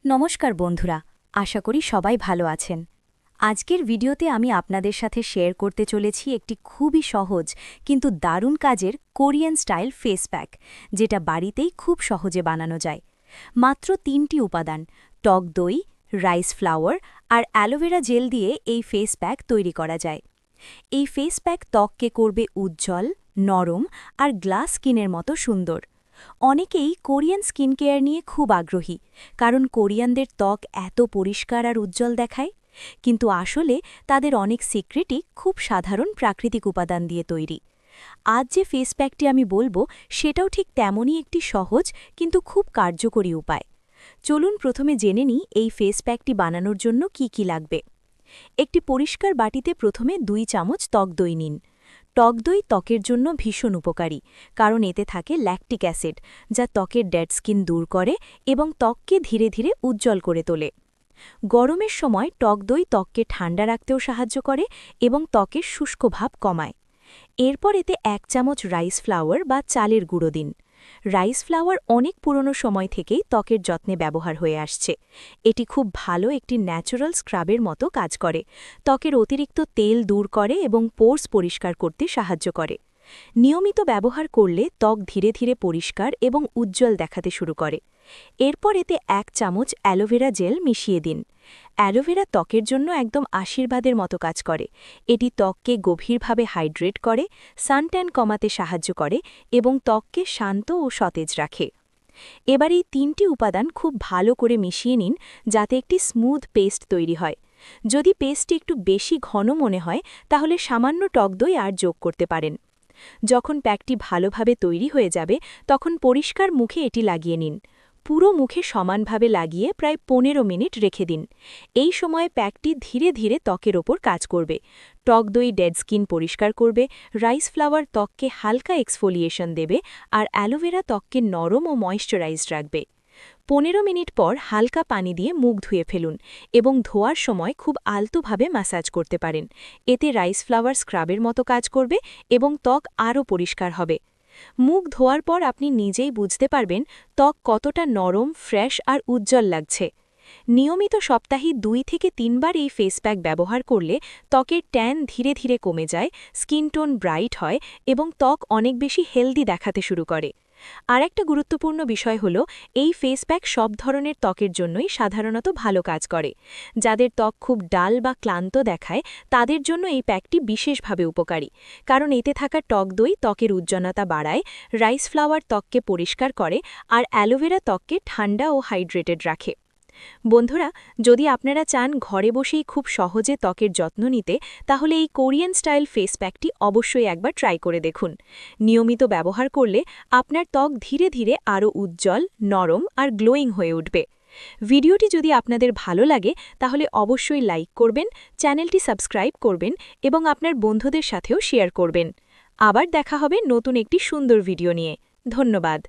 নমস্কার বন্ধুরা, আশা করি সবাই ভালো আছেন। আজকের ভিডিওতে আমি আপনাদের সাথে শেয়ার করতে চলেছি একটি খুবই সহজ কিন্তু দারুণ কাজের কোরিয়ান স্টাইল ফেস প্যাক, যেটা বাড়িতেই খুব সহজে বানানো যায়। মাত্র ৩টি উপাদান, টক দই, রাইস ফ্লাওয়ার আর অ্যালোভেরা জেল দিয়ে এই ফেস প্যাক তৈরি করা যায়। এই ফেস প্যাক ত্বককে করবে উজ্জ্বল, নরম আর গ্লাস স্কিনের মতো সুন্দর। অনেকেই কোরিয়ান স্কিন কেয়ার নিয়ে খুব আগ্রহী, কারণ কোরিয়ানদের ত্বক এত পরিষ্কার আর উজ্জ্বল দেখায়। কিন্তু আসলে তাদের অনেক সিক্রেটই খুব সাধারণ প্রাকৃতিক উপাদান দিয়ে তৈরি। আজ যে ফেস প্যাকটি আমি বলবো সেটাও ঠিক তেমনই একটি সহজ কিন্তু খুব কার্যকরী উপায়। চলুন প্রথমে জেনে নিই এই ফেস প্যাকটি বানানোর জন্য কি কি লাগবে। একটি পরিষ্কার বাটিতে প্রথমে 2 চামচ টক দই নিন। টক দই ত্বকের জন্য ভীষণ উপকারী, কারণ এতে থাকে ল্যাকটিক অ্যাসিড, যা ত্বকের ডেড স্কিন দূর করে এবং ত্বককে ধীরে ধীরে উজ্জ্বল করে তোলে। গরমের সময় টক দই ত্বককে ঠান্ডা রাখতেও সাহায্য করে এবং ত্বকের শুষ্ক ভাব কমায়। এরপর এতে 1 চামচ রাইস ফ্লাওয়ার বা চালের গুঁড়ো দিন। রাইস ফ্লাওয়ার অনেক পুরনো সময় থেকেই ত্বকের যত্নে ব্যবহার হয়ে আসছে। এটি খুব ভালো একটি ন্যাচারাল স্ক্রাবের মতো কাজ করে, ত্বকের অতিরিক্ত তেল দূর করে এবং পোর্স পরিষ্কার করতে সাহায্য করে। নিয়মিত ব্যবহার করলে ত্বক ধীরে ধীরে পরিষ্কার এবং উজ্জ্বল দেখাতে শুরু করে। এরপর এতে 1 চামচ অ্যালোভেরা জেল মিশিয়ে দিন। অ্যালোভেরা ত্বকের জন্য একদম আশীর্বাদের মতো কাজ করে। এটি ত্বককে গভীরভাবে হাইড্রেট করে, সানট্যান কমাতে সাহায্য করে এবং ত্বককে শান্ত ও সতেজ রাখে। এবার এই 3টি উপাদান খুব ভালো করে মিশিয়ে নিন, যাতে একটি স্মুথ পেস্ট তৈরি হয়। যদি পেস্টটি একটু বেশি ঘন মনে হয়, তাহলে সামান্য টক দই আর যোগ করতে পারেন। যখন প্যাকটি ভালোভাবে তৈরি হয়ে যাবে, তখন পরিষ্কার মুখে এটি লাগিয়ে নিন। পুরো মুখে সমানভাবে লাগিয়ে প্রায় 15 মিনিট রেখে দিন। এই সময়ে প্যাকটি ধীরে ধীরে ত্বকের ওপর কাজ করবে। টক দই ডেড স্কিন পরিষ্কার করবে, রাইস ফ্লাওয়ার ত্বককে হালকা এক্সফোলিয়েশন দেবে, আর অ্যালোভেরা ত্বককে নরম ও ময়েশ্চারাইজড রাখবে। 15 মিনিট পর হালকা পানি দিয়ে মুখ ধুয়ে ফেলুন এবং ধোয়ার সময় খুব আলতোভাবে ম্যাসাজ করতে পারেন। এতে রাইস ফ্লাওয়ার স্ক্রাবের মতো কাজ করবে এবং ত্বক আরও পরিষ্কার হবে। মুখ ধোয়ার পর আপনি নিজেই বুঝতে পারবেন ত্বক কতটা নরম, ফ্রেশ আর উজ্জ্বল লাগছে। নিয়মিত সপ্তাহে 2 থেকে 3 বার এই ফেস প্যাক ব্যবহার করলে ত্বকের ট্যান ধীরে ধীরে কমে যায়, স্কিন টোন ব্রাইট হয় এবং ত্বক অনেক বেশি হেলদি দেখাতে শুরু করে। আর একটা গুরুত্বপূর্ণ বিষয় হলো, এই ফেস প্যাক সব ধরনের ত্বকের জন্যই সাধারণত ভালো কাজ করে। যাদের ত্বক খুব ডাল বা ক্লান্ত দেখায়, তাদের জন্য এই প্যাকটি বিশেষভাবে উপকারী, কারণ এতে থাকা টক দই ত্বকের উজ্জ্বলতা বাড়ায়, রাইস ফ্লাওয়ার ত্বককে পরিষ্কার করে আর অ্যালোভেরা ত্বককে ঠান্ডা ও হাইড্রেটেড রাখে। বন্ধুরা, যদি আপনারা চান ঘরে বসেই খুব সহজে ত্বকের যত্ন নিতে, তাহলে এই কোরিয়ান স্টাইল ফেস প্যাকটি অবশ্যই একবার ট্রাই করে দেখুন। নিয়মিত ব্যবহার করলে আপনার ত্বক ধীরে ধীরে আরও উজ্জ্বল, নরম আর গ্লোয়িং হয়ে উঠবে। ভিডিওটি যদি আপনাদের ভালো লাগে, তাহলে অবশ্যই লাইক করবেন, চ্যানেলটি সাবস্ক্রাইব করবেন এবং আপনার বন্ধুদের সাথেও শেয়ার করবেন। আবার দেখা হবে নতুন একটি সুন্দর ভিডিও নিয়ে। ধন্যবাদ।